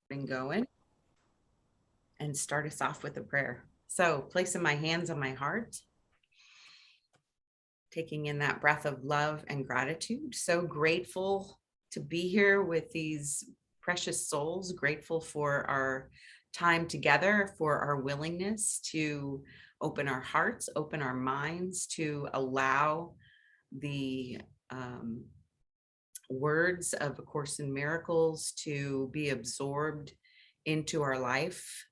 been going and start us off with a prayer. So, placing my hands on my heart, taking in that breath of love and gratitude. So grateful to be here with these precious souls, grateful for our time together, for our willingness to open our hearts, open our minds, to allow the words of A Course in Miracles to be absorbed into our life,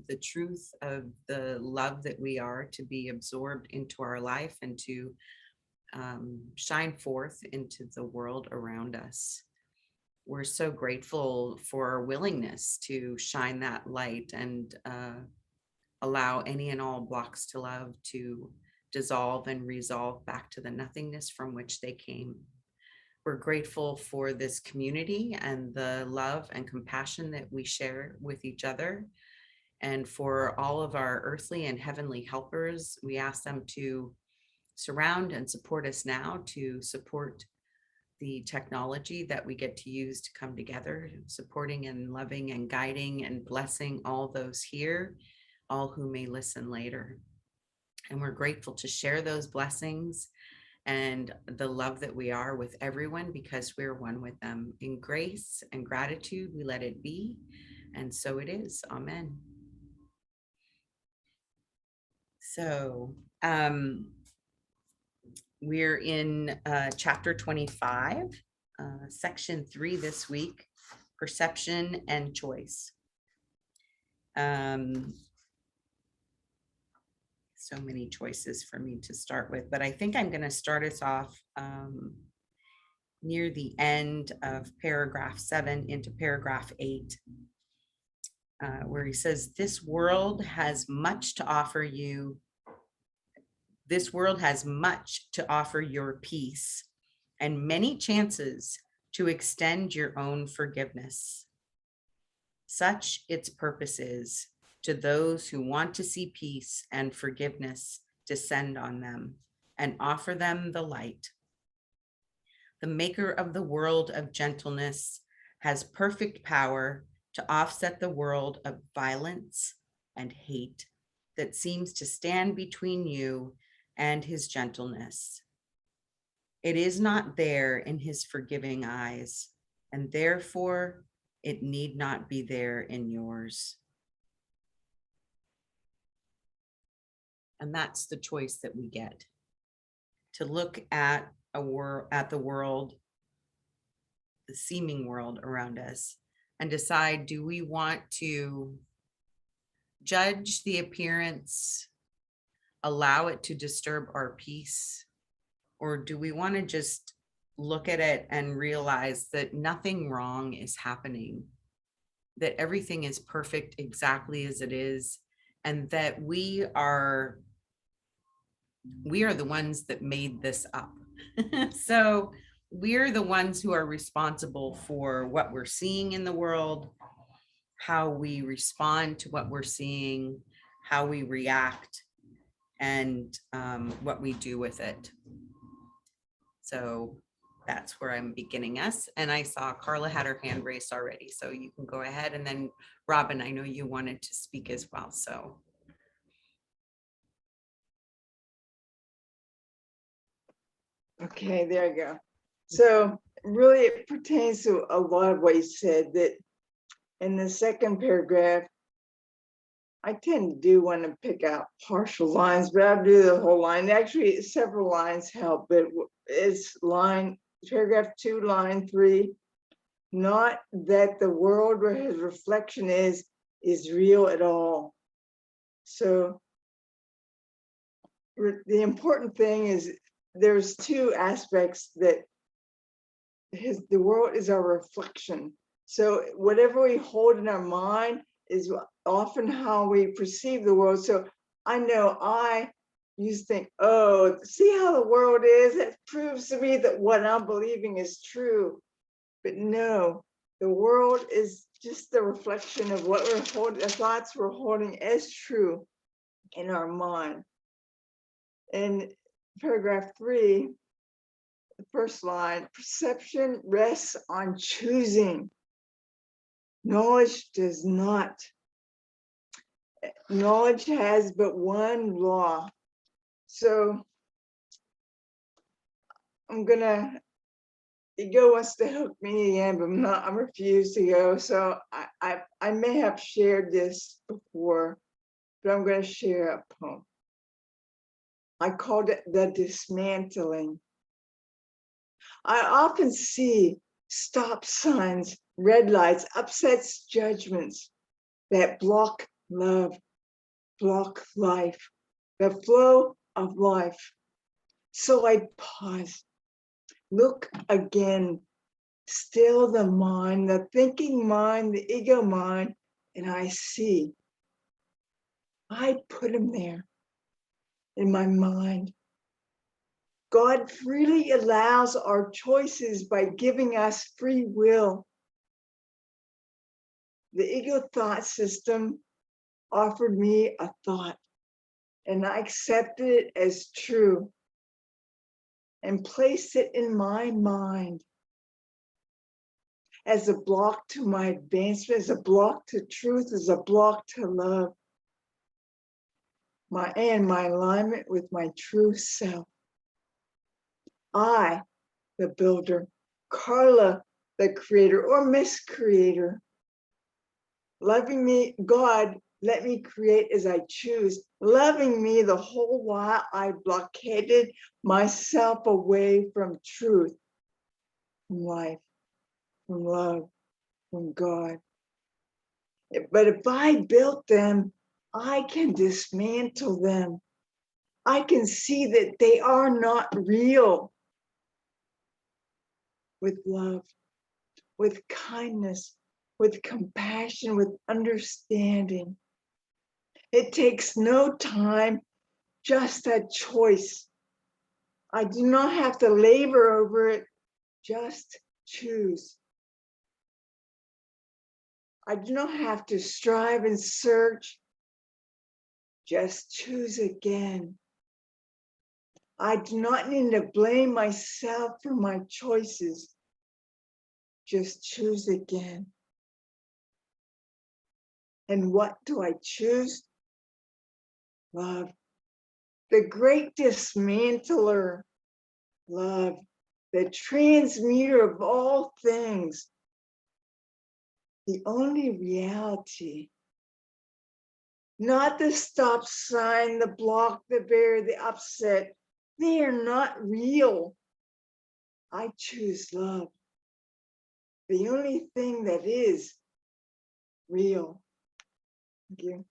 the truth of the love that we are to be absorbed into our life and to shine forth into the world around us. We're so grateful for our willingness to shine that light and allow any and all blocks to love to dissolve and resolve back to the nothingness from which they came. We're grateful for this community and the love and compassion that we share with each other. And for all of our earthly and heavenly helpers, we ask them to surround and support us now, to support the technology that we get to use to come together, supporting and loving and guiding and blessing all those here, all who may listen later. And we're grateful to share those blessings and the love that we are with everyone because we're one with them. In grace and gratitude, we let it be. And so it is. Amen. So we're in chapter 25, section 3 this week, perception and choice. So many choices for me to start with, but I think I'm going to start us off near the end of paragraph 7 into paragraph 8, where he says, this world has much to offer you. This world has much to offer your peace and many chances to extend your own forgiveness. Such its purpose is to those who want to see peace and forgiveness descend on them and offer them the light. The maker of the world of gentleness has perfect power to offset the world of violence and hate that seems to stand between you and his gentleness. It is not there in his forgiving eyes, and therefore it need not be there in yours. And that's the choice that we get, to look at the world, the seeming world around us, and decide, do we want to judge the appearance, allow it to disturb our peace, or do we want to just look at it and realize that nothing wrong is happening, that everything is perfect exactly as it is, and that we are the ones that made this up. So we're the ones who are responsible for what we're seeing in the world, how we respond to what we're seeing, how we react, and what we do with it. So that's where I'm beginning us. And I saw Carla had her hand raised already, so you can go ahead. And then Robin, I know you wanted to speak as well, so. Okay, there you go. So really it pertains to a lot of what you said, that in the second paragraph, I tend to want to pick out partial lines, but I'll do the whole line. Actually, several lines help, but it's paragraph 2, line 3. Not that the world where his reflection is real at all. So the important thing is there's 2 aspects, that the world is our reflection. So whatever we hold in our mind is often how we perceive the world. So I know I used to think, oh, see how the world is? It proves to me that what I'm believing is true. But no, the world is just the reflection of what we're holding, the thoughts we're holding as true in our mind. In paragraph 3, the first line, perception rests on choosing. Knowledge does not. Knowledge has but one law. So I'm gonna, ego wants to hook me again, but I refuse to go. So I may have shared this before, but I'm gonna share a poem. I called it The Dismantling. I often see stop signs, red lights, upsets, judgments that block love, block life, the flow of life. So I pause, look again, still the mind, the thinking mind, the ego mind, and I see. I put him there in my mind. God freely allows our choices by giving us free will. The ego thought system offered me a thought, and I accepted it as true and placed it in my mind as a block to my advancement, as a block to truth, as a block to love, my alignment with my true self. I, the builder, Carla, the creator or miscreator, loving me, God, let me create as I choose, loving me the whole while I blockaded myself away from truth, from life, from love, from God. But if I built them, I can dismantle them. I can see that they are not real. With love, with kindness, with compassion, with understanding. It takes no time, just a choice. I do not have to labor over it, just choose. I do not have to strive and search, just choose again. I do not need to blame myself for my choices, just choose again. And what do I choose? Love. The great dismantler, love, the transmuter of all things, the only reality, not the stop sign, the block, the barrier, the upset. They are not real. I choose love, the only thing that is real. Thank you.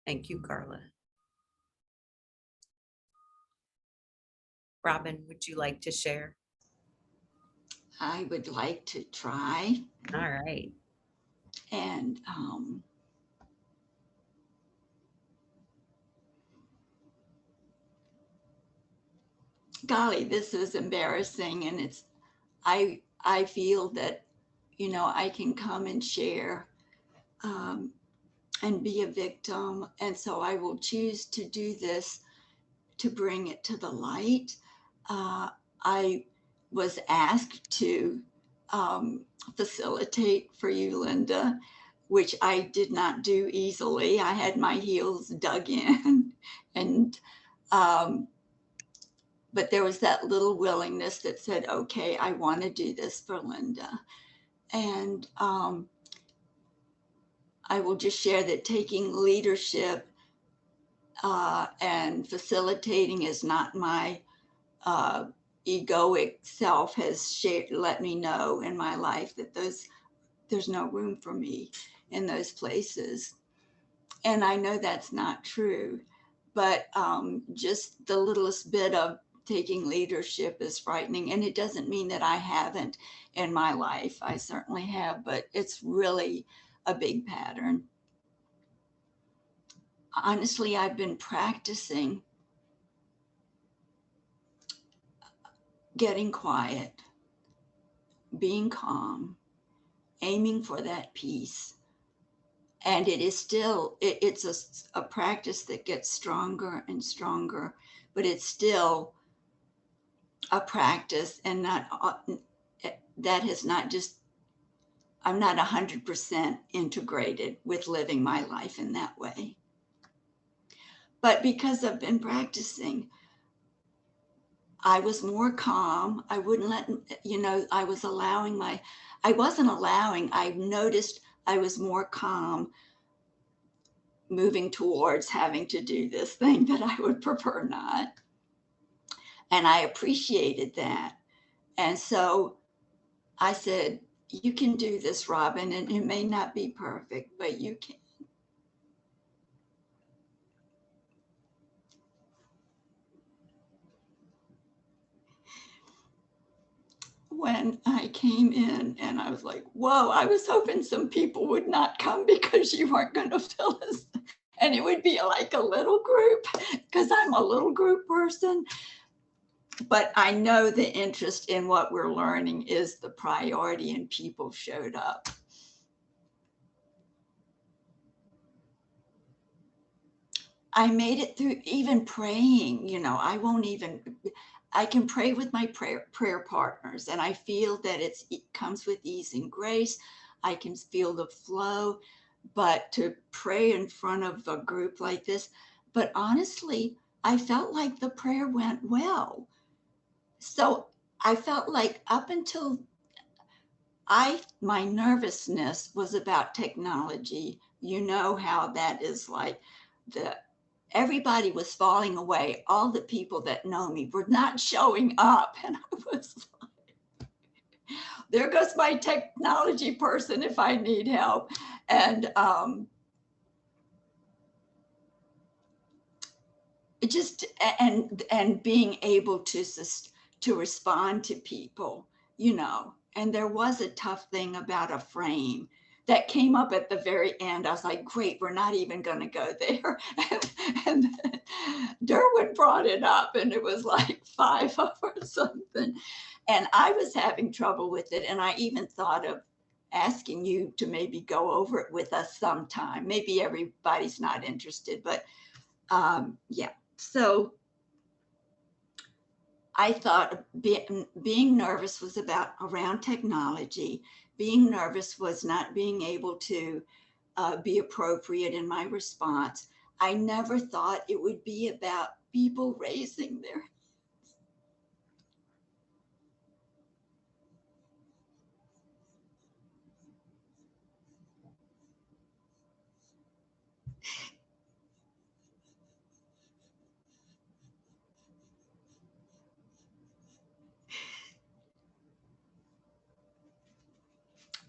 Thank you, Carla. Robin, would you like to share? I would like to try. All right. And golly, this is embarrassing. And I feel that, I can come and share and be a victim. And so I will choose to do this to bring it to the light. I was asked to facilitate for you, Linda, which I did not do easily. I had my heels dug in, and but there was that little willingness that said, "Okay, I want to do this for Linda," and I will just share that taking leadership and facilitating is not my uh, egoic self has let me know in my life that there's no room for me in those places. And I know that's not true, but just the littlest bit of taking leadership is frightening. And it doesn't mean that I haven't in my life. I certainly have, but it's really a big pattern. Honestly, I've been practicing getting quiet, being calm, aiming for that peace. And it is still, it's a practice that gets stronger and stronger, but it's still a practice and not that has not just, I'm not 100% integrated with living my life in that way. But because I've been practicing, I was more calm. I wouldn't let, I was allowing I wasn't allowing, I noticed I was more calm moving towards having to do this thing that I would prefer not. And I appreciated that. And so I said, you can do this, Robin, and it may not be perfect, but you can. When I came in and I was like, whoa, I was hoping some people would not come because you weren't going to fill us. And it would be like a little group because I'm a little group person. But I know the interest in what we're learning is the priority, and people showed up. I made it through even praying, I can pray with my prayer partners, and I feel that it comes with ease and grace. I can feel the flow, but to pray in front of a group like this, but honestly, I felt like the prayer went well. So I felt like up until my nervousness was about technology. You know how that is like everybody was falling away. All the people that know me were not showing up. And I was like, there goes my technology person if I need help. And and being able to respond to people, and there was a tough thing about a frame that came up at the very end. I was like, great, we're not even going to go there. And then Derwin brought it up, and it was like 5 or something. And I was having trouble with it. And I even thought of asking you to maybe go over it with us sometime. Maybe everybody's not interested, but yeah. So I thought being nervous was around technology. Being nervous was not being able to be appropriate in my response. I never thought it would be about people raising their.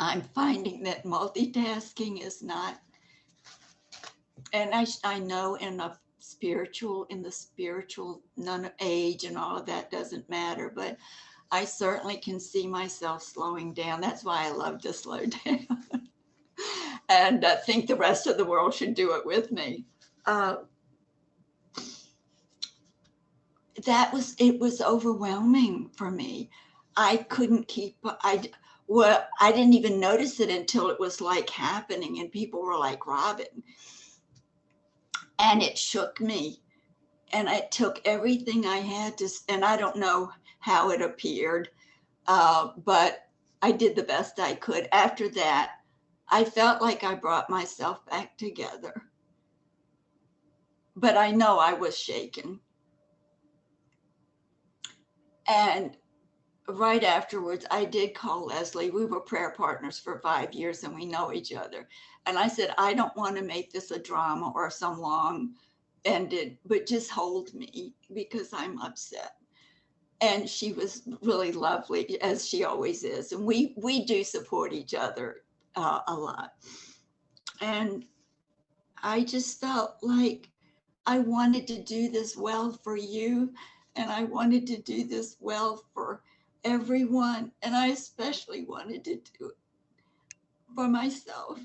I'm finding that multitasking is not, and I know in the spiritual, none of age and all of that doesn't matter, but I certainly can see myself slowing down. That's why I love to slow down. And think the rest of the world should do it with me. It was overwhelming for me. I couldn't keep, I didn't even notice it until it was like happening and people were like, Robin. And it shook me. And it took everything I had to, and I don't know how it appeared, but I did the best I could. After that, I felt like I brought myself back together. But I know I was shaken. And right afterwards, I did call Leslie. We were prayer partners for 5 years and we know each other. And I said, I don't want to make this a drama or some long ended, but just hold me because I'm upset. And she was really lovely, as she always is. And we do support each other a lot. And I just felt like I wanted to do this well for you. And I wanted to do this well for everyone. And I especially wanted to do it for myself.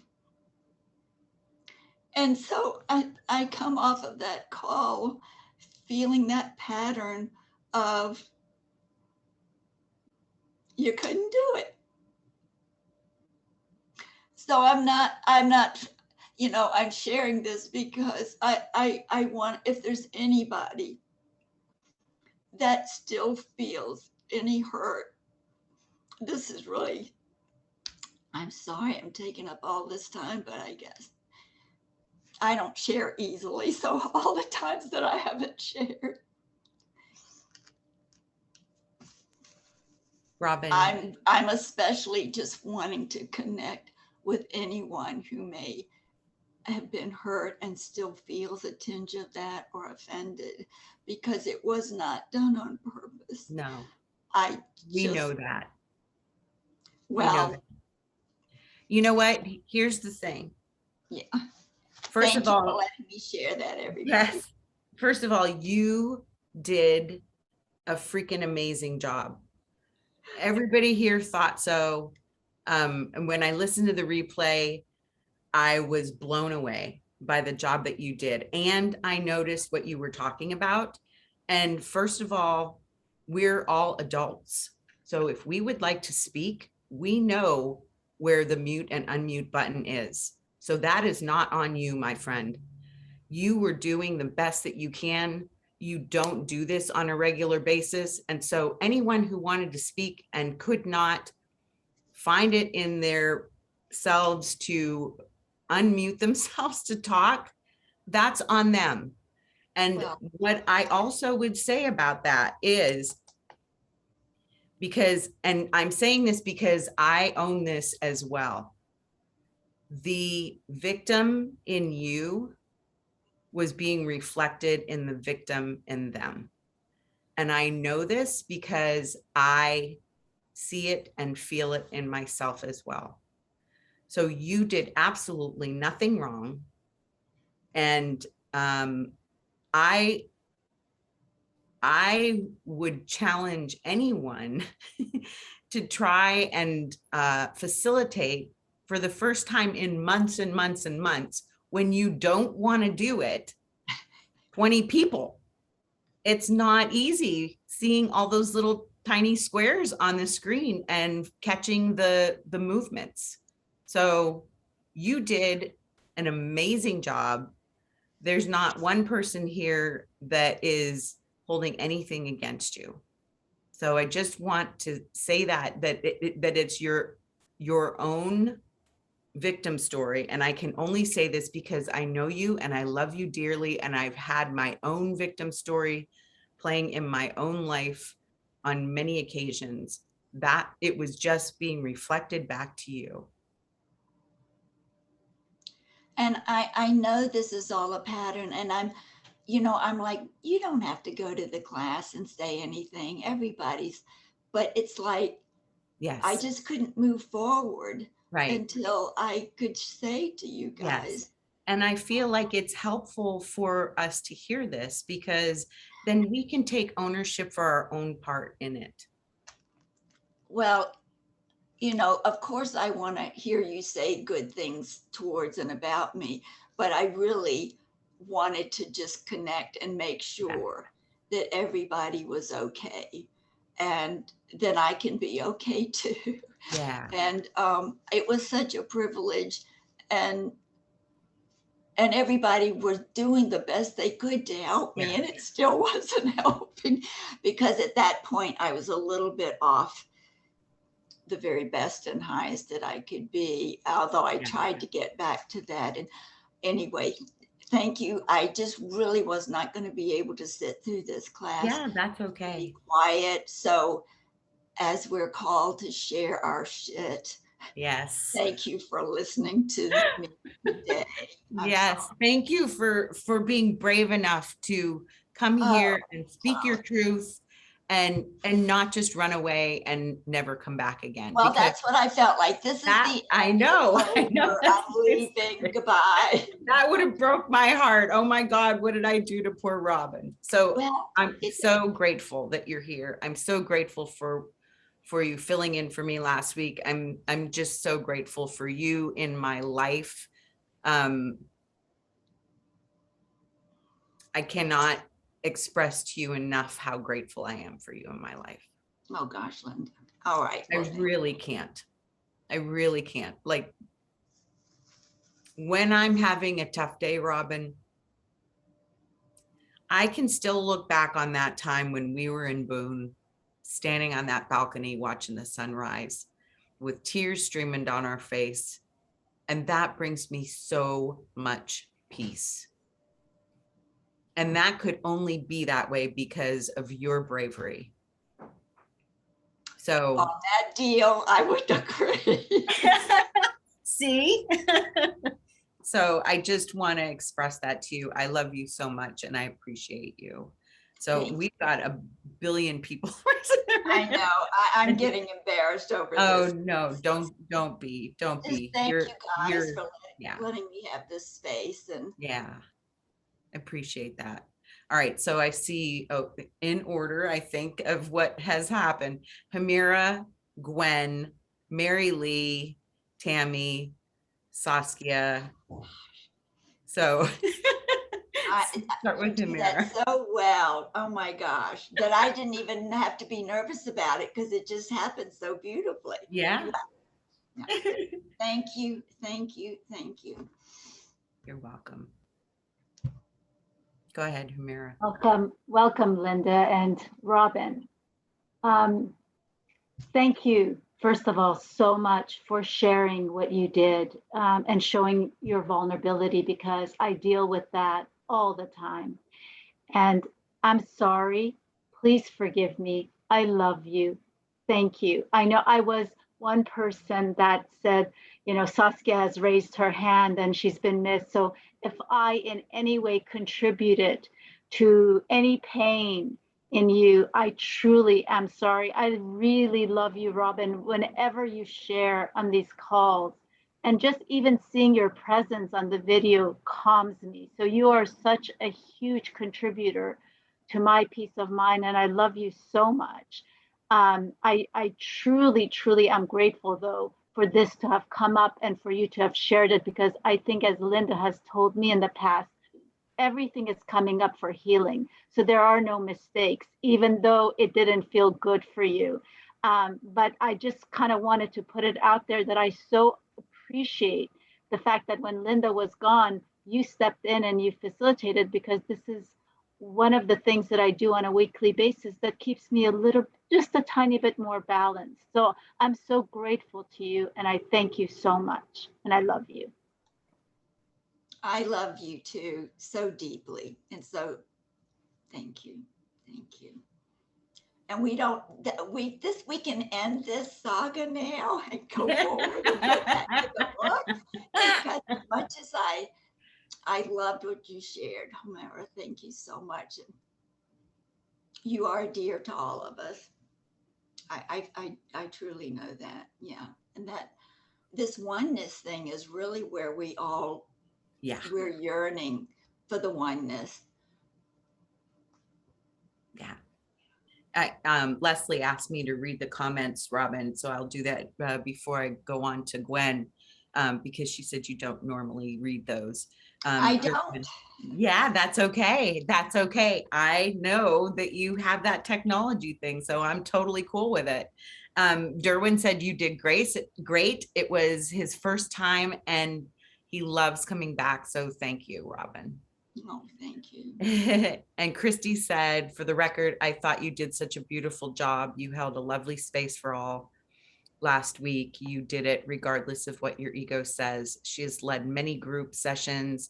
And so I come off of that call feeling that pattern of, you couldn't do it. So I'm not, I'm sharing this because I want, if there's anybody that still feels any hurt this is really, I'm sorry I'm taking up all this time, but I guess I don't share easily. So all the times that I haven't shared, Robin, I'm especially just wanting to connect with anyone who may have been hurt and still feels a tinge of that or offended, because it was not done on purpose. no, I we know just, that. We know that. well, You know what? Here's the thing. yeah. First of Thank you for all, letting me share that, everybody. yes. First of all, you did a freaking amazing job. Everybody here thought so. And when I listened to the replay, I was blown away by the job that you did. And I noticed what you were talking about. And first of all, we're all adults. So if we would like to speak, we know where the mute and unmute button is. So that is not on you, my friend. You were doing the best that you can. You don't do this on a regular basis. And so anyone who wanted to speak and could not find it in their selves to unmute themselves to talk, that's on them. And Well, what I also would say about that is, because, and I'm saying this because I own this as well, the victim in you was being reflected in the victim in them. And I know this because I see it and feel it in myself as well. So you did absolutely nothing wrong. And I would challenge anyone to try and facilitate for the first time in months and months and months, when you don't want to do it, 20 people. It's not easy seeing all those little tiny squares on the screen and catching the movements. So you did an amazing job. There's not one person here that is holding anything against you. So I just want to say that it's your own victim story. And I can only say this because I know you and I love you dearly. And I've had my own victim story playing in my own life on many occasions, that it was just being reflected back to you. and I know this is all a pattern, and I'm like, you don't have to go to the class and say anything. Everybody's, but it's like, I Yes. just couldn't move forward Right. until I could say to you Yes. guys, And I feel like it's helpful for us to hear this, because then we can take ownership for our own part in it. well, of course I want to hear you say good things towards and about me, but I really wanted to just connect and make sure that everybody was okay. And then I can be okay too. Yeah. And it was such a privilege. And and everybody was doing the best they could to help me, Yeah. and it still wasn't helping, because at that point I was a little bit off the very best and highest that I could be, although I Yeah. tried to get back to that. And anyway, thank you. I just really was not going to be able to sit through this class Yeah, that's and okay. be quiet. So as we're called to share our shit, Yes. thank you for listening to me today. I'm sorry. Yes. Thank you for being brave enough to come Oh, here and speak your truth, and not just run away and never come back again, well, because that's what I felt like. This is that, the I end. It's know, I know over. that's I'm leaving. Goodbye. that would have broke my heart. Oh my God, what did I do to poor Robin? So Well, I'm it's so grateful that you're here. I'm so grateful for you filling in for me last week. I'm just so grateful for you in my life. I cannot express to you enough how grateful I am for you in my life. oh gosh, Linda. All right. I Well, really can't. I really can't. Like, when I'm having a tough day, Robin, I can still look back on that time when we were in Boone standing on that balcony watching the sunrise with tears streaming down our face. And that brings me so much peace. And that could only be that way because of your bravery. So On that deal, I would agree. see? So I just want to express that to you. I love you so much and I appreciate you. So Thank we've got a billion people. I know. I'm getting embarrassed over Oh this. no, don't be. Just thank you guys for yeah. letting me have this space. And Yeah. Appreciate that. All right, so I see, in order, I think, of what has happened. Hamira, Gwen, Mary Lee, Tammy, Saskia. So start with you do that Hamira. so well. Oh my gosh, that I didn't even have to be nervous about it because it just happened so beautifully. Yeah. Yeah. Thank you, thank you, thank you. You're welcome. Go ahead, Hamira. Welcome, Linda and Robin. Thank you, first of all, so much for sharing what you did and showing your vulnerability, because I deal with that all the time. And I'm sorry. Please forgive me. I love you. Thank you. I know I was one person that said, Saskia has raised her hand and she's been missed. So if I in any way contributed to any pain in you, I truly am sorry. I really love you, Robin. Whenever you share on these calls, and just even seeing your presence on the video calms me. So you are such a huge contributor to my peace of mind, and I love you so much. I truly, truly am grateful, though, for this to have come up and for you to have shared it, because I think, as Linda has told me in the past, everything is coming up for healing. So there are no mistakes, even though it didn't feel good for you. But I just kind of wanted to put it out there that I so appreciate the fact that when Linda was gone, you stepped in and you facilitated, because this is one of the things that I do on a weekly basis that keeps me just a tiny bit more balanced. So I'm so grateful to you and I thank you so much and I love you. I love you too, so deeply. And so thank you. Thank you. And we can end this saga now and go forward and get back to the book. Because as much as I loved what you shared, Homera, thank you so much. And you are dear to all of us. I truly know that. Yeah. And that this oneness thing is really where we're yearning for the oneness. Yeah. Leslie asked me to read the comments, Robin, so I'll do that before I go on to Gwen, because she said you don't normally read those. I don't. Yeah, that's okay. That's okay. I know that you have that technology thing, so I'm totally cool with it. Derwin said you did great. It was his first time and he loves coming back, so thank you, Robin. Oh, thank you. And Christy said, for the record, I thought you did such a beautiful job. You held a lovely space for all last week. You did it regardless of what your ego says. She has led many group sessions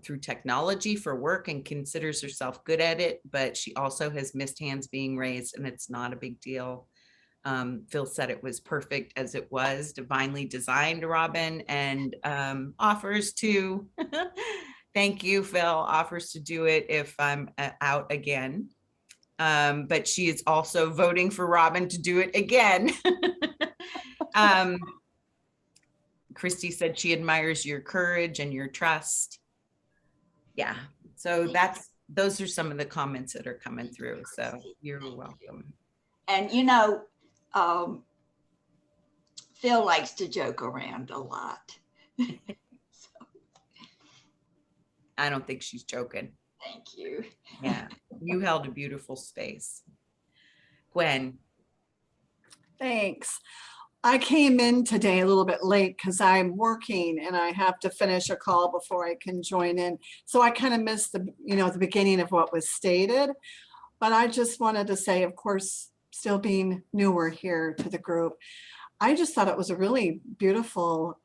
through technology for work and considers herself good at it, but she also has missed hands being raised and it's not a big deal. Phil said it was perfect as it was, divinely designed, Robin, and offers to thank you, Phil, offers to do it if I'm out again. But she is also voting for Robin to do it again. Christy said she admires your courage and your trust. Yeah, so those are some of the comments that are coming through. So you're welcome. And Phil likes to joke around a lot. I don't think she's joking. Thank you. Yeah, you held a beautiful space. Gwen. Thanks. I came in today a little bit late because I'm working and I have to finish a call before I can join in. So I kind of missed the beginning of what was stated. But I just wanted to say, of course, still being newer here to the group. I just thought it was a really beautiful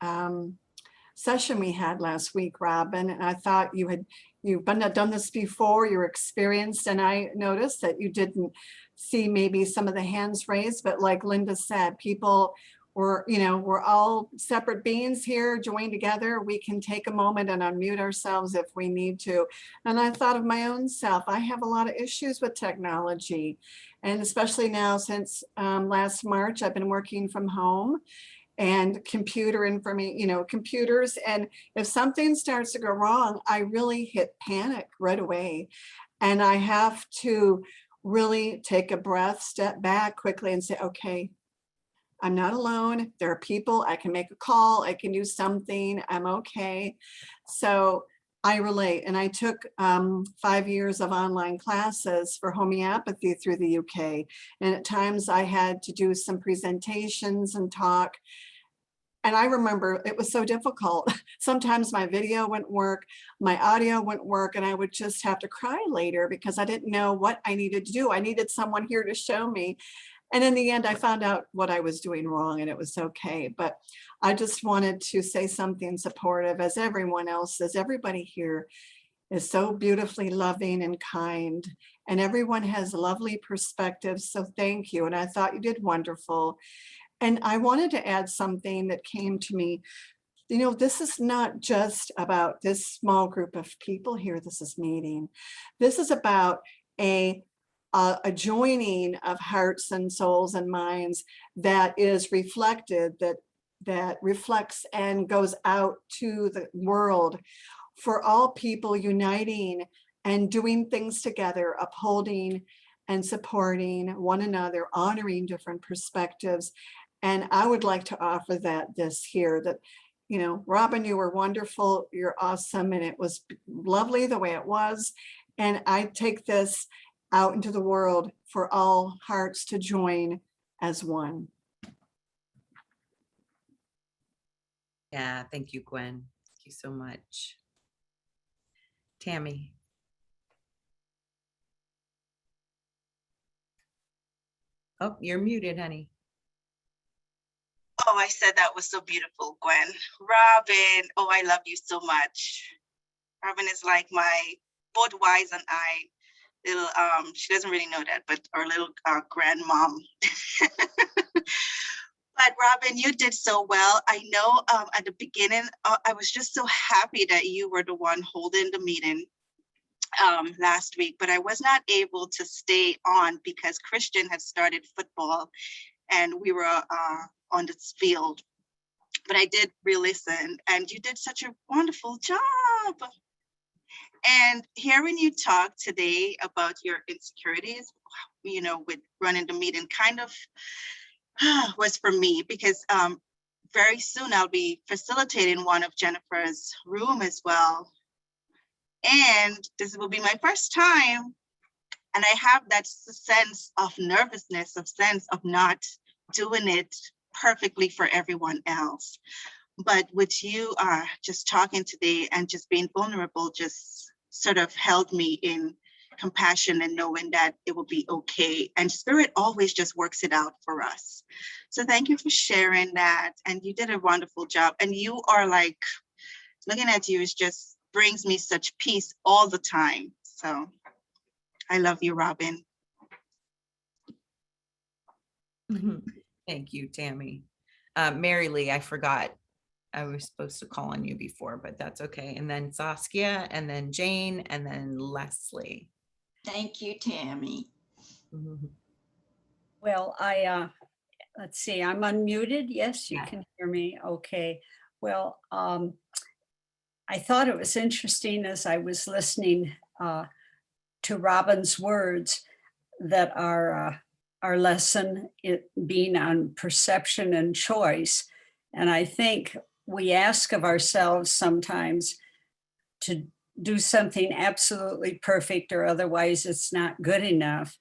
session we had last week, Robin. And I thought you've done this before, you're experienced, and I noticed that you didn't see maybe some of the hands raised, but like Linda said, people we're all separate beings here joined together. We can take a moment and unmute ourselves if we need to. And I thought of my own self. I have a lot of issues with technology. And especially now since last March, I've been working from home and computer information, computers. And if something starts to go wrong, I really hit panic right away. And I have to really take a breath, step back quickly and say, okay, I'm not alone. There are people, I can make a call, I can do something, I'm okay. So I relate. And I took 5 years of online classes for homeopathy through the UK. And at times I had to do some presentations and talk. And I remember it was so difficult. Sometimes my video wouldn't work, my audio wouldn't work, and I would just have to cry later because I didn't know what I needed to do. I needed someone here to show me. And in the end, I found out what I was doing wrong and it was okay. But I just wanted to say something supportive, as everyone else says. Everybody here is so beautifully loving and kind, and everyone has lovely perspectives. So thank you. And I thought you did wonderful. And I wanted to add something that came to me. This is not just about this small group of people here this is meeting. This is about a joining of hearts and souls and minds that is reflected, that reflects and goes out to the world, for all people uniting and doing things together, upholding and supporting one another, honoring different perspectives. And I would like to offer this here, that Robin, you were wonderful, you're awesome, and it was lovely the way it was. And I take this out into the world for all hearts to join as one. Yeah, thank you, Gwen. Thank you so much. Tammy. Oh, you're muted, honey. Oh, I said that was so beautiful, Gwen. Robin, oh, I love you so much. Robin is like both Wise and I, little, she doesn't really know that, but our little grandmom. But Robin, you did so well. I know at the beginning, I was just so happy that you were the one holding the meeting last week, but I was not able to stay on because Christian had started football and we were on this field. But I did re-listen, and you did such a wonderful job. And hearing you talk today about your insecurities, with running the meeting kind of was for me, because very soon I'll be facilitating one of Jennifer's room as well. And this will be my first time. And I have that sense of nervousness, sense of not doing it perfectly for everyone else. But with you just talking today and just being vulnerable, just sort of held me in compassion and knowing that it will be okay. And Spirit always just works it out for us. So thank you for sharing that. And you did a wonderful job. And you are like, looking at you is just brings me such peace all the time. So I love you, Robin. Thank you, Tammy. Mary Lee, I forgot. I was supposed to call on you before, but that's okay. And then Saskia, and then Jane, and then Leslie. Thank you, Tammy. Well, let's see, I'm unmuted. Yes, you can hear me. Okay. Well, I thought it was interesting as I was listening to Robin's words that our lesson, it being on perception and choice. And I think we ask of ourselves sometimes to do something absolutely perfect, or otherwise it's not good enough.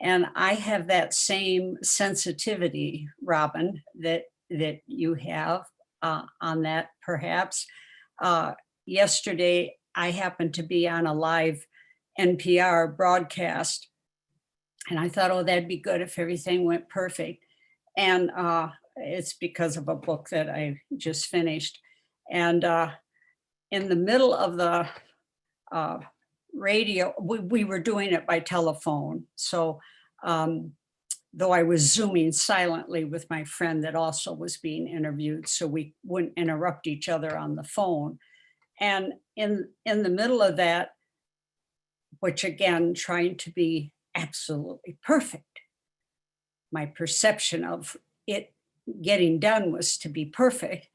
And I have that same sensitivity, Robin, that you have on that perhaps. Yesterday, I happened to be on a live NPR broadcast, And I thought, oh, that'd be good if everything went perfect. And it's because of a book that I just finished. And in the middle of the radio, we were doing it by telephone. So though I was Zooming silently with my friend that also was being interviewed, so we wouldn't interrupt each other on the phone. And in the middle of that, which again, trying to be absolutely perfect, my perception of it getting done was to be perfect.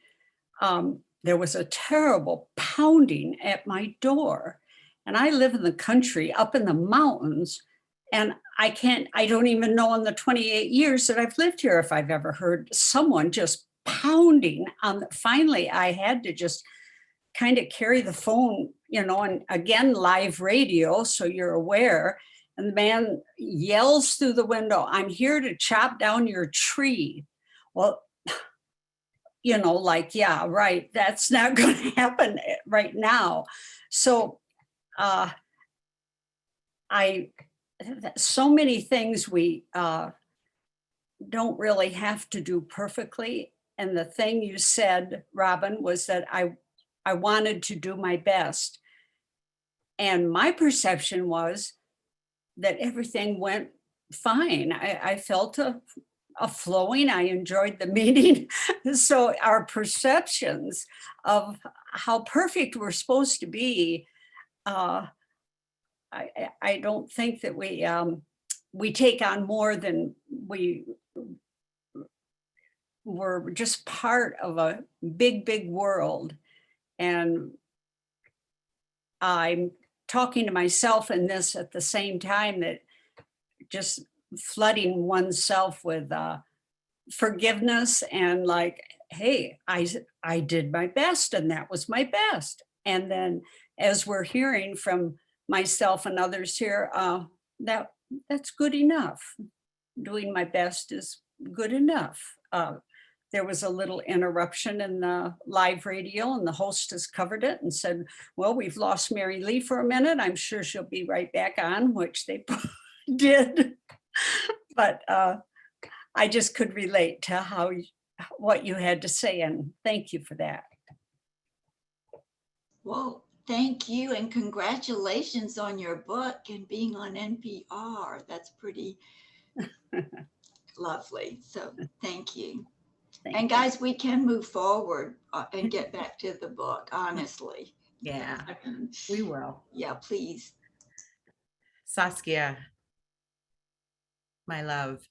There was a terrible pounding at my door. And I live in the country up in the mountains. And I don't even know in the 28 years that I've lived here if I've ever heard someone just pounding on finally I had to just kind of carry the phone, and again, live radio, so you're aware. And the man yells through the window, "I'm here to chop down your tree." Well, like, yeah, right, that's not going to happen right now. So so many things we don't really have to do perfectly. And the thing you said, Robin, was that I wanted to do my best. And my perception was that everything went fine. I felt a flowing. I enjoyed the meeting. So our perceptions of how perfect we're supposed to be, I don't think that we take on more than we're just part of a big, big world. And I'm talking to myself in this at the same time, that just flooding oneself with forgiveness and like, hey, I did my best and that was my best. And then as we're hearing from myself and others here, that's good enough. Doing my best is good enough. There was a little interruption in the live radio and the hostess covered it and said, well, we've lost Mary Lee for a minute. I'm sure she'll be right back on, which they did. But I just could relate to what you had to say, and thank you for that. Well, thank you, and congratulations on your book and being on NPR. That's pretty lovely. So thank you. And guys, we can move forward and get back to the book, honestly. Yeah, we will. Yeah, please. Saskia, my love,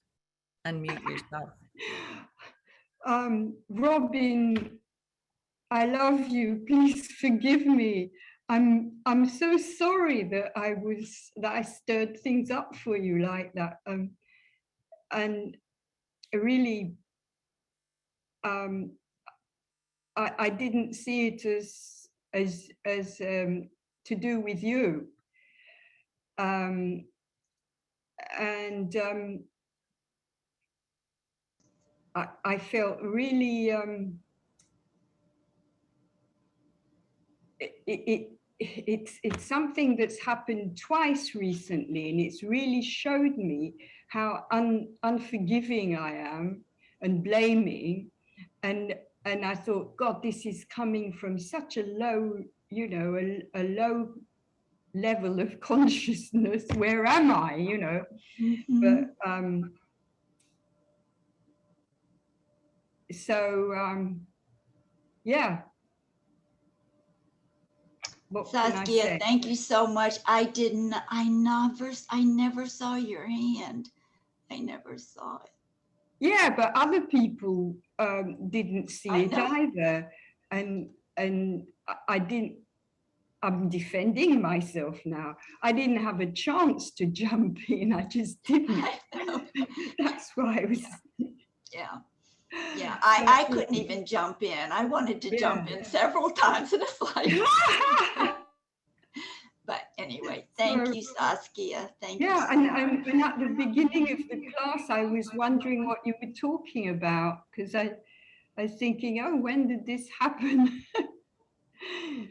unmute yourself. Robin, I love you. Please forgive me. I'm so sorry that I stirred things up for you like that. And really, I didn't see it as to do with you. I felt really it's something that's happened twice recently, and it's really showed me how unforgiving I am and blaming, and I thought, God, this is coming from such a low, a low level of consciousness. Where am I, Mm-hmm. But so yeah. What Saskia, thank you so much. I never saw your hand. I never saw it. Yeah, but other people didn't see it either, and I didn't. I'm defending myself now. I didn't have a chance to jump in. I just didn't. That's why I was. Yeah. Yeah, I couldn't even jump in. I wanted to jump in several times, and it's like. But anyway, thank you, Saskia. Thank you. Yeah, and at the beginning of the class, I was wondering what you were talking about, because I was thinking, oh, when did this happen?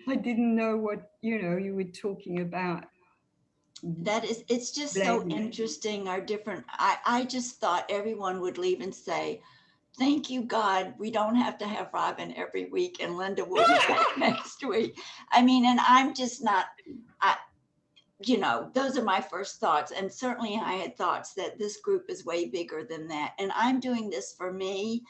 I didn't know what you were talking about. It's just so Blame me. interesting, our different, I just thought everyone would leave and say, thank you, God, we don't have to have Robin every week and Linda will be back next week. I mean, and I'm just not, those are my first thoughts. And certainly I had thoughts that this group is way bigger than that. And I'm doing this for me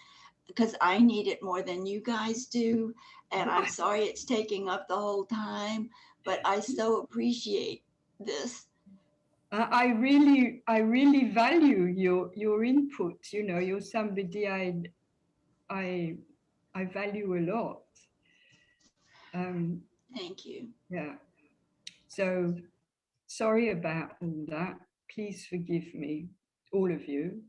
because I need it more than you guys do. And I'm sorry it's taking up the whole time, but I so appreciate this. I really value your input. You're somebody I value a lot. Thank you. Yeah. So sorry about all that. Please forgive me, all of you.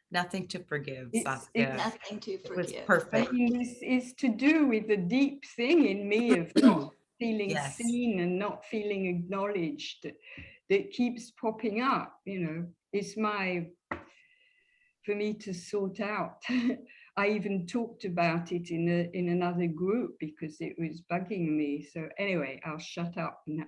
Nothing to forgive, It's Saskia. Nothing to It was forgive. I perfect. mean, this is to do with the deep thing in me of not feeling Yes. seen and not feeling acknowledged that keeps popping up. It's for me to sort out. I even talked about it in another group because it was bugging me. So anyway, I'll shut up now.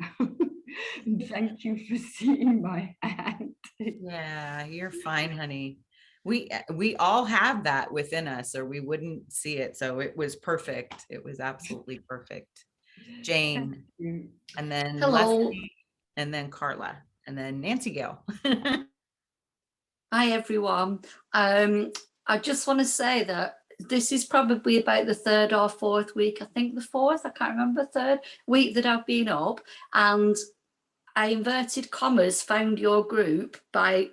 And thank you for seeing my hand. Yeah, you're fine, honey. We all have that within us, or we wouldn't see it. So it was perfect. It was absolutely perfect. Jane, and then Hello. Leslie, and then Carla, and then Nancy Gale. Hi, everyone. I just want to say that this is probably about the third or fourth week. I think the fourth, I can't remember, third week that I've been up. And I inverted commas found your group by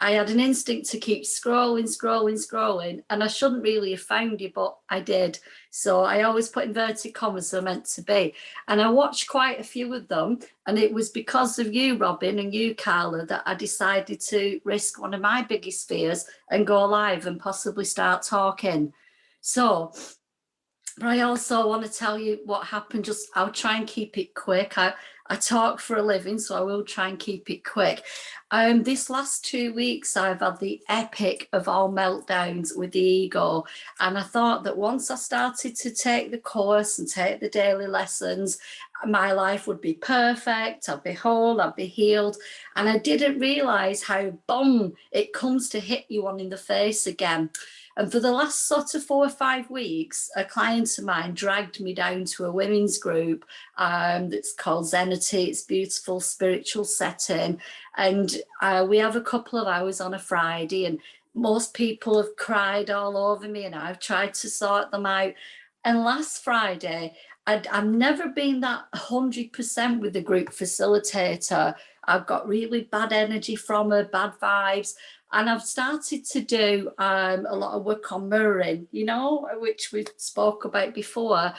I had an instinct to keep scrolling, and I shouldn't really have found you, but I did. So I always put inverted commas so meant to be. And I watched quite a few of them, and it was because of you, Robin, and you, Carla, that I decided to risk one of my biggest fears and go live and possibly start talking. So, but I also want to tell you what happened. I'll try and keep it quick. I talk for a living, so I will try and keep it quick. This last 2 weeks, I've had the epic of all meltdowns with the ego. And I thought that once I started to take the course and take the daily lessons, my life would be perfect. I'd be whole, I'd be healed. And I didn't realize how boom, it comes to hit you on in the face again. And for the last sort of 4 or 5 weeks, a client of mine dragged me down to a women's group that's called Zenity. It's beautiful spiritual setting. And we have a couple of hours on a Friday, and most people have cried all over me, and I've tried to sort them out. And last Friday, I've never been that 100% with the group facilitator. I've got really bad energy from her, bad vibes. And I've started to do a lot of work on mirroring, which we spoke about before.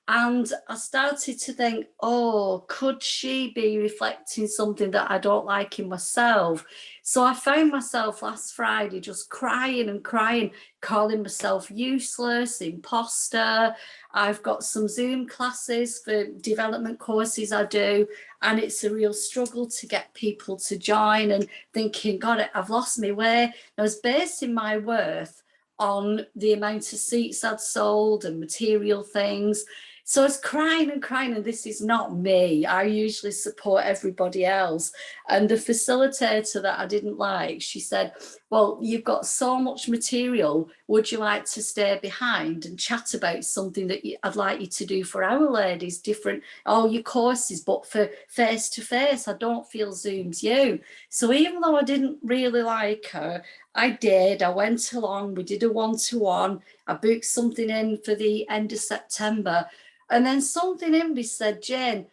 And I started to think, oh, could she be reflecting something that I don't like in myself? So I found myself last Friday just crying and crying, calling myself useless, imposter. I've got some Zoom classes for development courses I do, and it's a real struggle to get people to join, and thinking, God, I've lost my way. I was basing my worth on the amount of seats I'd sold and material things. So I was crying and crying, and this is not me. I usually support everybody else. And the facilitator that I didn't like, she said, well, you've got so much material. Would you like to stay behind and chat about something that I'd like you to do for our ladies, different, all your courses, but for face to face? I don't feel Zoom's you. So even though I didn't really like her, I did. I went along. We did a one-to-one. I booked something in for the end of September. And then something in me said, Jane,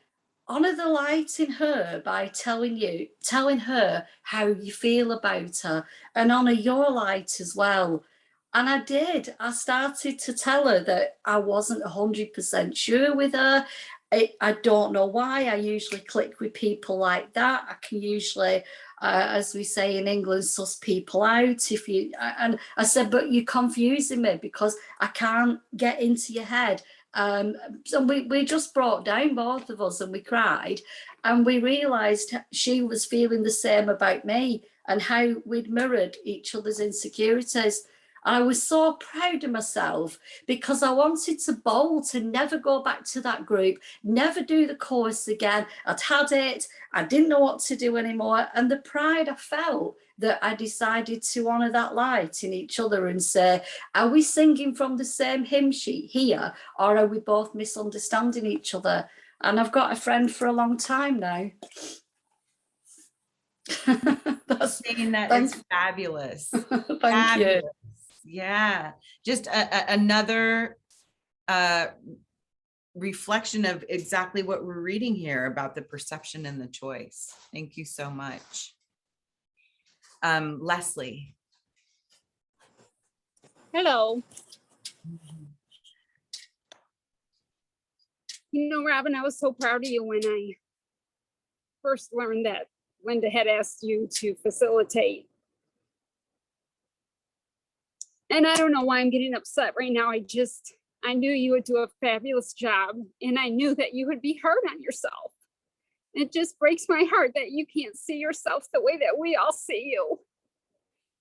honor the light in her by telling her how you feel about her, and honor your light as well. And I did. I started to tell her that I wasn't 100% sure with her. I don't know why. I usually click with people like that. I can usually, as we say in England, suss people out. And I said, but you're confusing me because I can't get into your head. So we just broke down, both of us, and we cried, and we realized she was feeling the same about me and how we'd mirrored each other's insecurities. And I was so proud of myself because I wanted to bolt and never go back to that group, never do the course again. I'd had it. I didn't know what to do anymore. And the pride I felt that I decided to honour that light in each other and say, are we singing from the same hymn sheet here, or are we both misunderstanding each other? And I've got a friend for a long time now. That is fabulous. Thank Fabulous. you. Yeah, just another reflection of exactly what we're reading here about the perception and the choice. Thank you so much. Leslie. Hello. You know, Robin, I was so proud of you when I first learned that Linda had asked you to facilitate. And I don't know why I'm getting upset right now. I knew you would do a fabulous job, and I knew that you would be hard on yourself. It just breaks my heart that you can't see yourself the way that we all see you.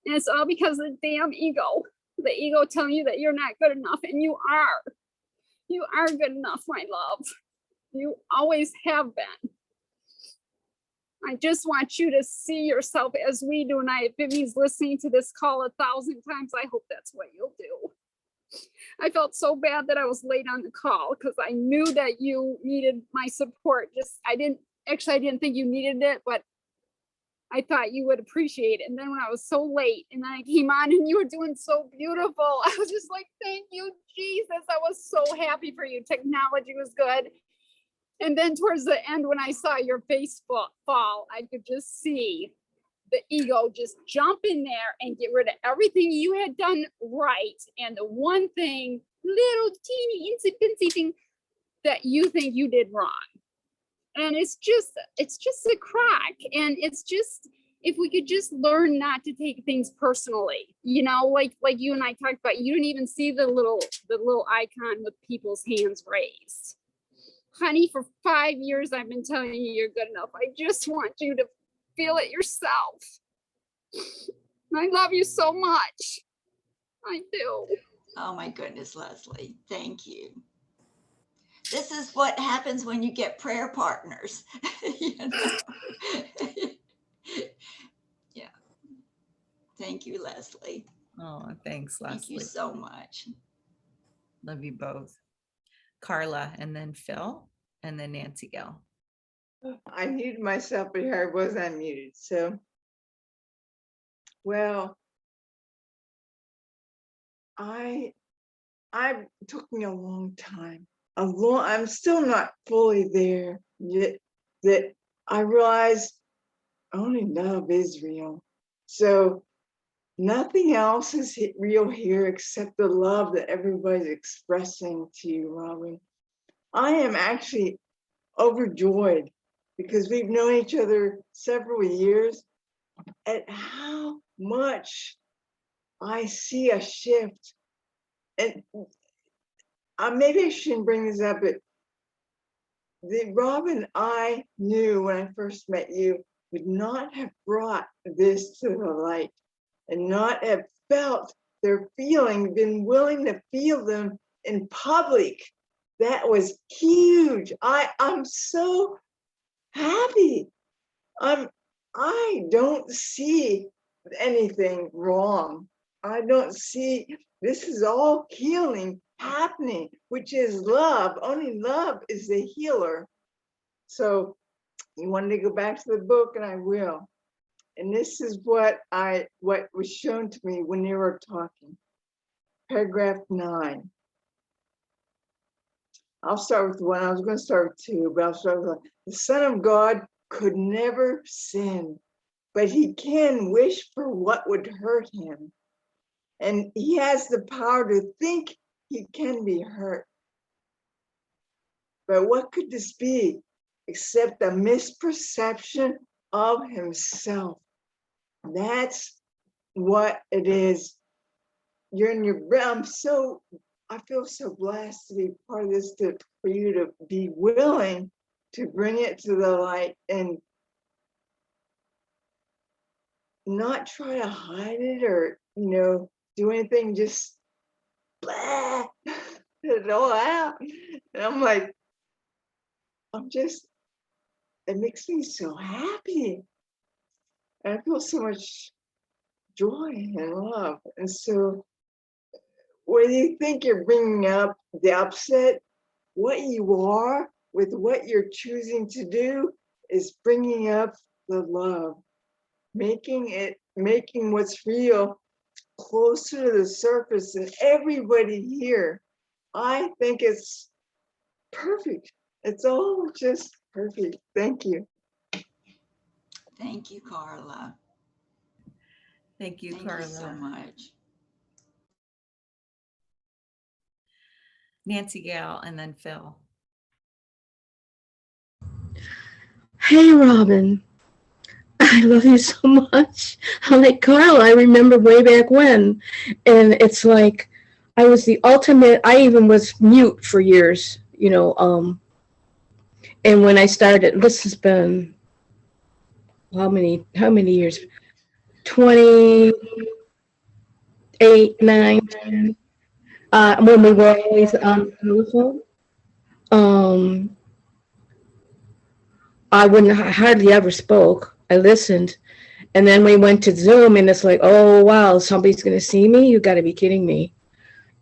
And it's all because of the damn ego. The ego telling you that you're not good enough, and you are. You are good enough, my love. You always have been. I just want you to see yourself as we do. And if it means listening to this call 1,000 times, I hope that's what you'll do. I felt so bad that I was late on the call because I knew that you needed my support. I didn't think you needed it, but I thought you would appreciate it. And then when I was so late and then I came on and you were doing so beautiful, I was just like, thank you, Jesus. I was so happy for you. Technology was good. And then towards the end, when I saw your face fall, I could just see the ego just jump in there and get rid of everything you had done right. And the one thing, little teeny insy pincy thing that you think you did wrong. And it's just a crack. And it's just, if we could just learn not to take things personally, you know, like you and I talked about, you didn't even see the little icon with people's hands raised. Honey, for 5 years, I've been telling you you're good enough. I just want you to feel it yourself. I love you so much. I do. Oh my goodness, Leslie, thank you. This is what happens when you get prayer partners. You know? Yeah. Thank you, Leslie. Oh, thanks, Leslie. Thank you so much. Love you both. Carla, and then Phil, and then Nancy Gill. I muted myself, but here I was unmuted. So, well, I took me a long time. I'm still not fully there yet. That I realized only love is real. So nothing else is real here except the love that everybody's expressing to you, Robin. I am actually overjoyed because we've known each other several years at how much I see a shift. And maybe I shouldn't bring this up, but the Robin I knew when I first met you would not have brought this to the light and not have felt their feeling, been willing to feel them in public. That was huge. I'm so happy. I don't see anything wrong. I don't see, this is all healing happening, which is love. Only love is the healer. So you wanted to go back to the book, and I will. And this is what was shown to me when you were talking. Paragraph 9. I'll start with 1. I was going to start with 2, but I'll start with 1. The Son of God could never sin, but he can wish for what would hurt him. And he has the power to think he can be hurt. But what could this be except a misperception of himself? That's what it is. You're in your realm. I feel so blessed to be part of this, for you to be willing to bring it to the light and not try to hide it or, do anything, just blah, it all out. And I'm like, it makes me so happy. And I feel so much joy and love. And so when you think you're bringing up the upset, what you are with what you're choosing to do is bringing up the love, making what's real closer to the surface. And everybody here, I think it's perfect. It's all just perfect. Thank you. Thank you, Carla. Thank you, Thank Carla. you so much. Nancy Gale and then Phil. Hey, Robin. I love you so much. I'm like, Carl, I remember way back when. And it's like, I was the ultimate, I even was mute for years, and when I started, this has been, how many years? 28, 9, 10. When we were always on the telephone. I hardly ever spoke. I listened. And then we went to Zoom and it's like, oh, wow, somebody's going to see me? You got to be kidding me.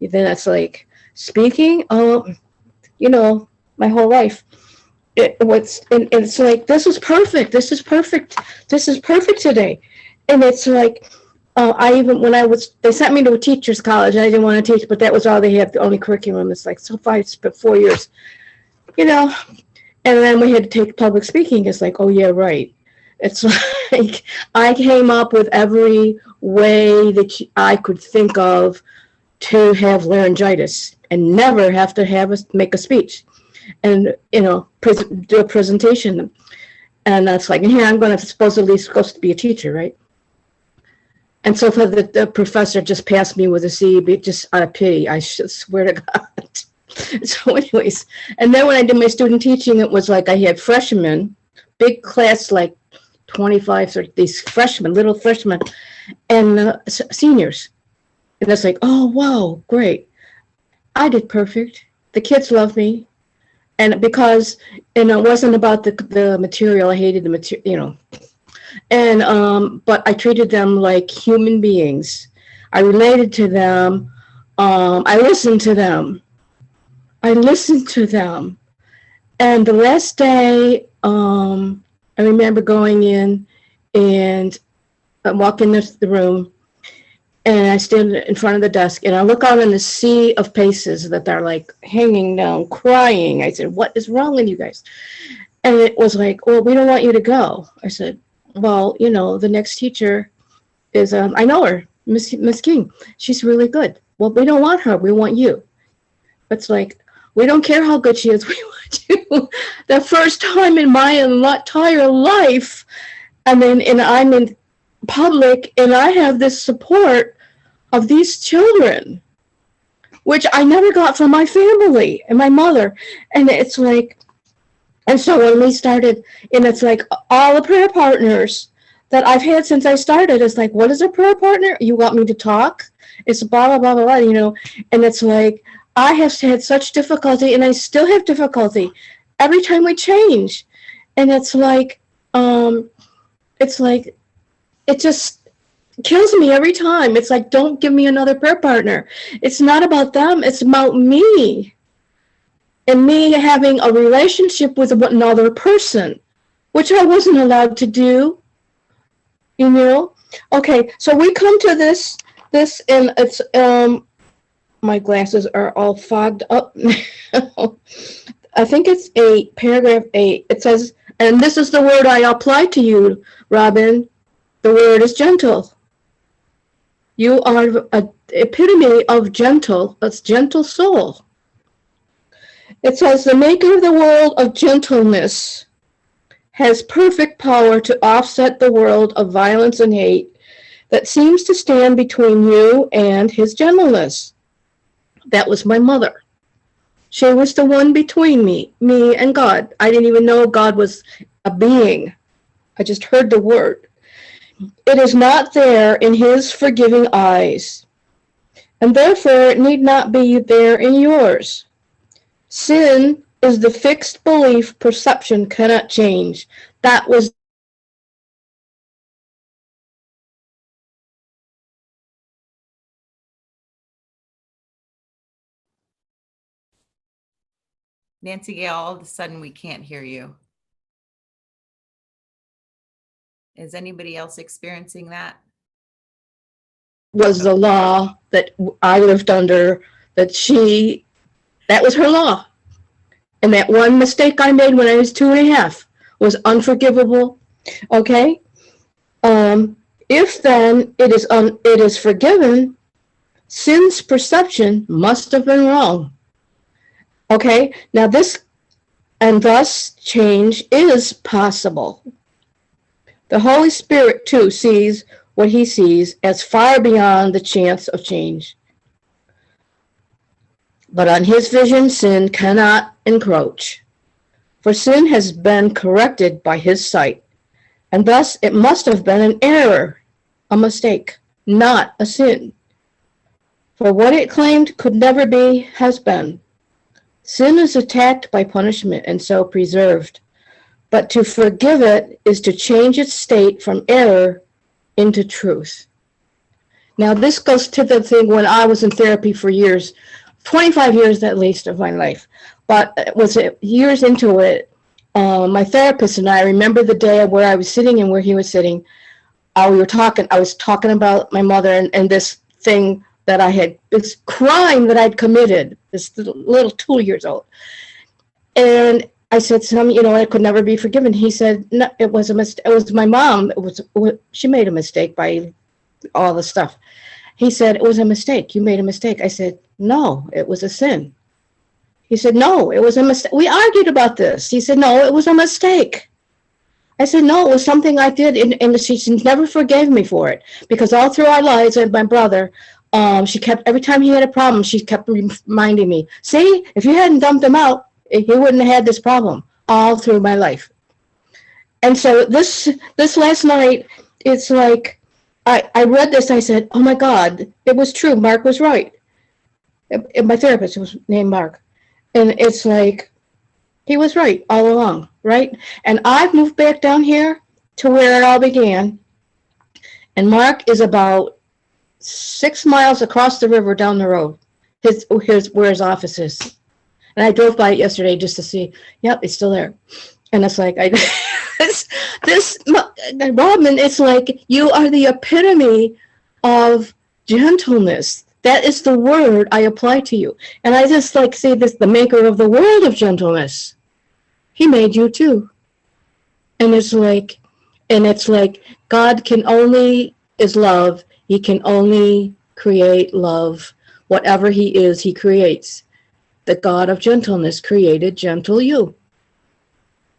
Then that's like, speaking, my whole life. And it's like, this is perfect. This is perfect. This is perfect today. And it's like, they sent me to a teacher's college. I didn't want to teach, but that was all they had, the only curriculum. It's like, so far, it's been 4 years, and then we had to take public speaking. It's like, oh, yeah, right. It's like, I came up with every way that I could think of to have laryngitis and never have to make a speech and, do a presentation. And that's like, here, I'm supposed to be a teacher, right? And so for the professor just passed me with a C, just out of pity, I swear to God. So anyways, and then when I did my student teaching, it was like I had freshmen, big class, like 25, 30, these freshmen, little freshmen, and seniors. And it's like, oh, wow, great. I did perfect. The kids love me. And because, it wasn't about the material, I hated the material, And, but I treated them like human beings. I related to them. I listened to them. And the last day, I remember going in and walking into the room, and I stand in front of the desk, and I look out in the sea of faces that are like hanging down, crying. I said, what is wrong with you guys? And it was like, well, we don't want you to go. I said, well, the next teacher is, I know her, Miss King. She's really good. Well, we don't want her. We want you. It's like, we don't care how good she is. We want you. The first time in my entire life, and I'm in public, and I have this support of these children, which I never got from my family and my mother. And it's like, and so when we started, and it's like all the prayer partners that I've had since I started, it's like, what is a prayer partner? You want me to talk? It's blah, blah, blah, blah, blah, and it's like, I have had such difficulty, and I still have difficulty every time we change. And it's like, it just kills me every time. It's like, don't give me another prayer partner. It's not about them. It's about me. And me having a relationship with another person, which I wasn't allowed to do, Okay, so we come to this, and it's, my glasses are all fogged up. I think it's paragraph 8. It says, and this is the word I apply to you, Robin. The word is gentle. You are an epitome of gentle soul. It says, the maker of the world of gentleness has perfect power to offset the world of violence and hate that seems to stand between you and his gentleness. That was my mother. She was the one between me and God. I didn't even know God was a being. I just heard the word. It is not there in his forgiving eyes. and therefore it need not be there in yours. Sin is the fixed belief perception cannot change. That was Nancy Gale, all of a sudden we can't hear you. Is anybody else experiencing that? was the law that I lived under, that was her law. And that one mistake I made when I was 2.5 was unforgivable. Okay? If then it is forgiven, sin's perception must have been wrong. Okay? Now and thus change is possible. The Holy Spirit too sees what he sees as far beyond the chance of change. But on his vision, sin cannot encroach, for sin has been corrected by his sight, and thus it must have been an error, a mistake, not a sin. For what it claimed could never be has been. Sin is attacked by punishment and so preserved, but to forgive it is to change its state from error into truth. Now this goes to the thing when I was in therapy for years, 25 years at least of my life, but it was years into it. My therapist and I remember the day where I was sitting and where he was sitting. I was talking about my mother and this thing that this crime that I'd committed, this little 2 years old. And I said, it could never be forgiven. He said, no, it was a mistake. It was my mom. She made a mistake by all the stuff. He said, it was a mistake. You made a mistake. I said, no, it was a sin. He said, no, it was a mistake. We argued about this. He said, no, it was a mistake. I said, no, it was something I did. And she never forgave me for it, because all through our lives with my brother, she kept, every time he had a problem, she kept reminding me, see, if you hadn't dumped him out, he wouldn't have had this problem all through my life. And so this last night, it's like, I read this, I said, oh my God, it was true. Mark was right. And my therapist was named Mark. And it's like, he was right all along, right? And I've moved back down here to where it all began. And Mark is about 6 miles across the river down the road. Where his office is. And I drove by it yesterday just to see, yep, it's still there. And it's like, Robin, it's like, you are the epitome of gentleness. That is the word I apply to you. And I just say this, the maker of the world of gentleness. He made you too. And it's like, God is love. He can only create love. Whatever he is, he creates. The God of gentleness created gentle you.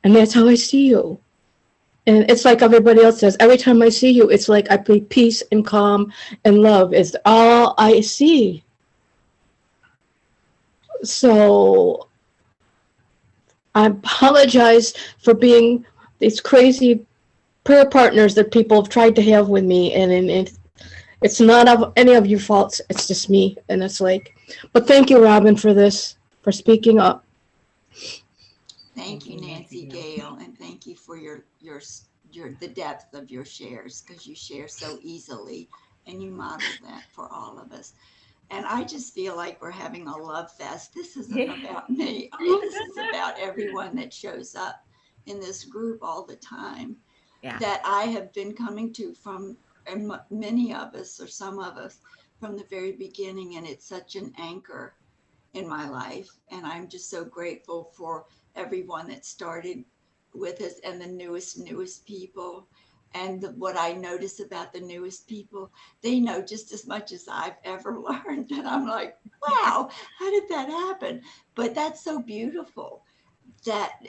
And that's how I see you. And it's like everybody else says, every time I see you, it's like I feel peace and calm and love is all I see. So I apologize for being these crazy prayer partners that people have tried to have with me. And it's not of any of your faults. It's just me. And it's like, but thank you, Robin, for this, for speaking up. Thank you, Nancy Gale, and thank you for the depth of your shares, because you share so easily and you model that for all of us. And I just feel like we're having a love fest. This isn't about me. This is about everyone that shows up in this group all the time, that I have been coming to from, and many of us, or some of us, from the very beginning. And it's such an anchor in my life. And I'm just so grateful for everyone that started with us, and the newest people. And what I notice about the newest people, they know just as much as I've ever learned. And I'm like, wow, how did that happen? But that's so beautiful that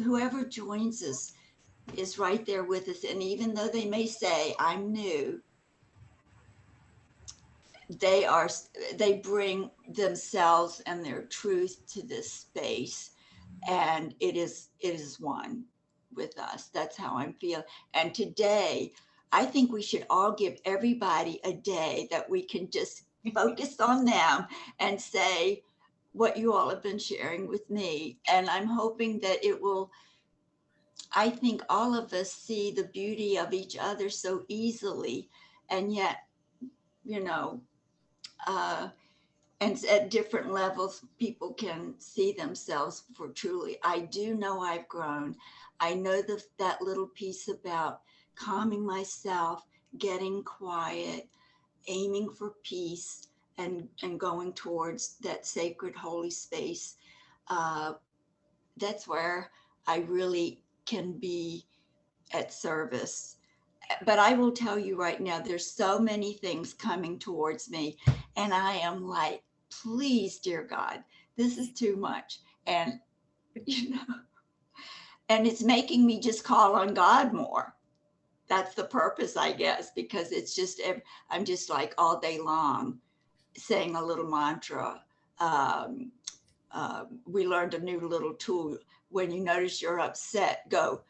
whoever joins us is right there with us. And even though they may say, I'm new, they bring themselves and their truth to this space. And it is one with us. That's how I'm feeling. And today, I think we should all give everybody a day that we can just focus on them and say what you all have been sharing with me. And I'm hoping that it will, I think all of us see the beauty of each other so easily, and yet, you know, and at different levels, people can see themselves for truly. I do know I've grown. I know that little piece about calming myself, getting quiet, aiming for peace, and going towards that sacred holy space. Uh, that's where I really can be at service. But I will tell you right now, there's so many things coming towards me, and I am like, please, dear God, this is too much. And, you know, and it's making me just call on God more. That's the purpose, I guess, because it's just, I'm just like all day long saying a little mantra. We learned a new little tool. When you notice you're upset, go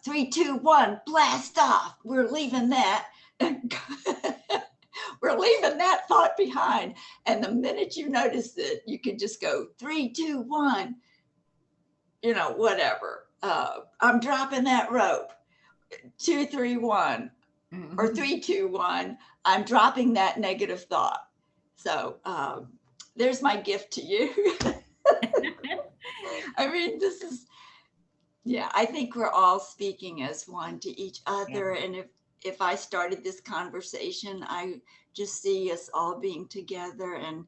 3, 2, 1, blast off. We're leaving that. We're leaving that thought behind. And the minute you notice it, you can just go 3, 2, 1, you know, whatever. I'm dropping that rope. 2, 3, 1, or 3, 2, 1. I'm dropping that negative thought. So there's my gift to you. I mean, this is, yeah, I think we're all speaking as one to each other. Yeah. And if I started this conversation, I just see us all being together, and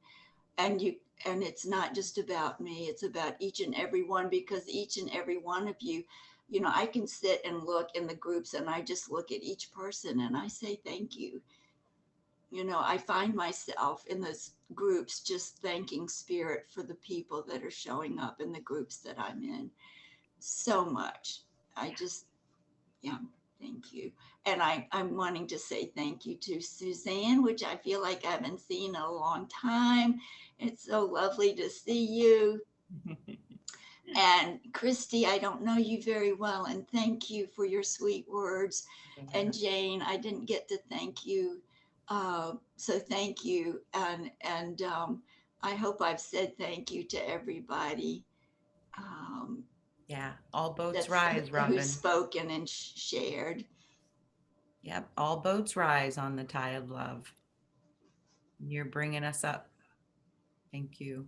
it's not just about me, it's about each and every one, because each and every one of you, you know, I can sit and look in the groups and I just look at each person and I say, thank you. You know, I find myself in those groups just thanking Spirit for the people that are showing up in the groups that I'm in. So much. I just, yeah, thank you. And I'm wanting to say thank you to Suzanne, which I feel like I haven't seen in a long time. It's so lovely to see you. And Christy, I don't know you very well, and thank you for your sweet words. And Jane, I didn't get to thank you. So thank you. And I hope I've said thank you to everybody. Yeah, all boats rise, Robin. Who's spoken and shared. Yep, all boats rise on the tide of love. You're bringing us up. Thank you.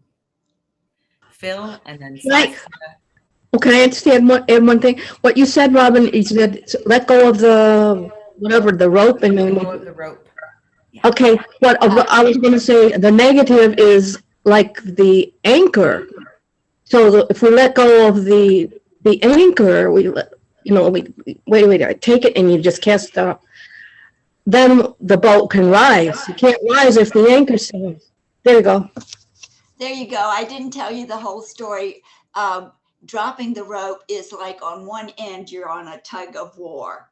Phil, and then Can I just add one thing? What you said, Robin, you said let go of the whatever, the rope, and then let go of the rope. Yeah. Okay, what I was going to say, the negative is like the anchor. So if we let go of the anchor, we let, you know, we wait, I take it and you just cast it up. Then the boat can rise. You can't rise if the anchor stays. There you go. There you go. I didn't tell you the whole story. Dropping the rope is like on one end, you're on a tug of war.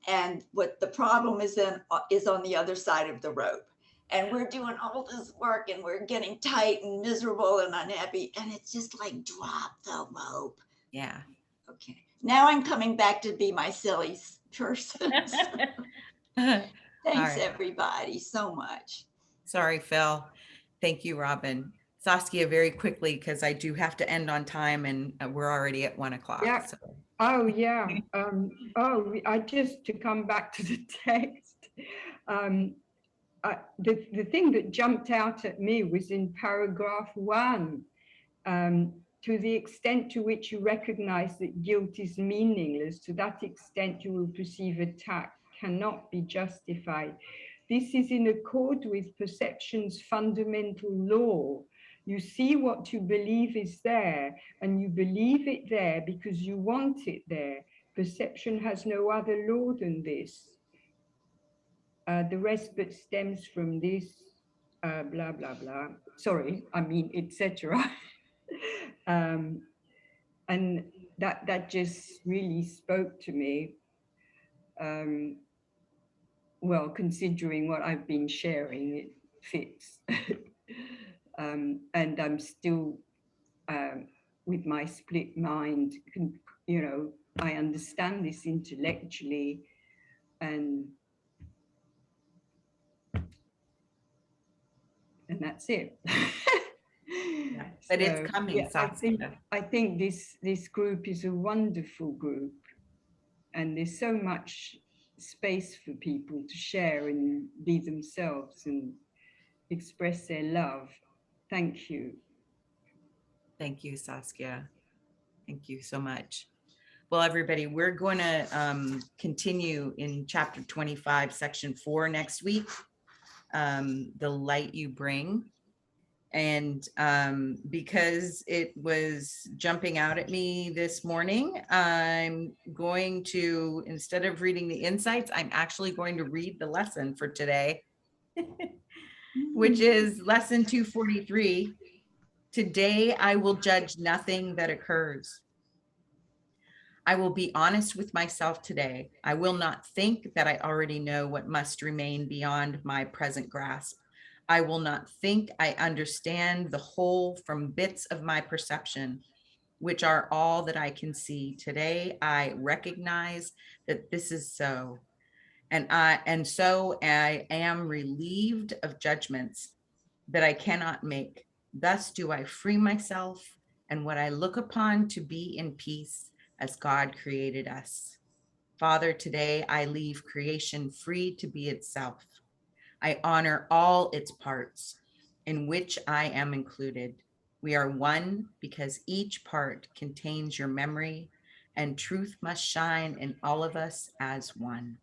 And what the problem is on the other side of the rope. And we're doing all this work and we're getting tight and miserable and unhappy. And it's just like, drop the rope. Yeah. Okay. Now I'm coming back to be my silly person. Thanks, right, everybody, so much. Sorry, Phil. Thank you, Robin. Saskia, very quickly, because I do have to end on time and we're already at 1 o'clock. Yeah. So. Oh, yeah. I just, to come back to the text, the thing that jumped out at me was in paragraph 1, to the extent to which you recognize that guilt is meaningless, to that extent you will perceive attack cannot be justified. This is in accord with perception's fundamental law. You see what you believe is there, and you believe it there because you want it there. Perception has no other law than this. The rest but stems from this, blah, blah, blah. Sorry, I mean, etc. And that just really spoke to me. Well, considering what I've been sharing, it fits. And I'm still with my split mind, you know, I understand this intellectually, and that's it. But it's So, coming, yeah, Saskia. I think this group is a wonderful group, and there's so much space for people to share and be themselves and express their love. Thank you. Thank you, Saskia. Thank you so much. Well, everybody, we're going to continue in chapter 25, section 4 next week, the light you bring. And because it was jumping out at me this morning, I'm going to, instead of reading the insights, I'm actually going to read the lesson for today, which is lesson 243. Today, I will judge nothing that occurs. I will be honest with myself today. I will not think that I already know what must remain beyond my present grasp. I will not think I understand the whole from bits of my perception, which are all that I can see. Today, I recognize that this is so. And so I am relieved of judgments that I cannot make. Thus do I free myself and what I look upon to be in peace as God created us. Father, today I leave creation free to be itself. I honor all its parts in which I am included. We are one because each part contains your memory, and truth must shine in all of us as one.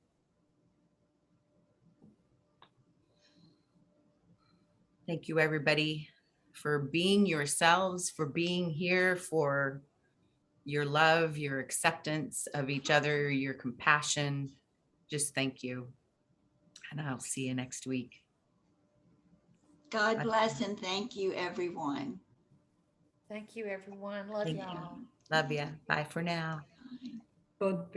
Thank you, everybody, for being yourselves, for being here, for your love, your acceptance of each other, your compassion. Just thank you. And I'll see you next week. God bless and thank you, everyone. Thank you, everyone. Love Thank you. y'all. Love ya. Bye for now. God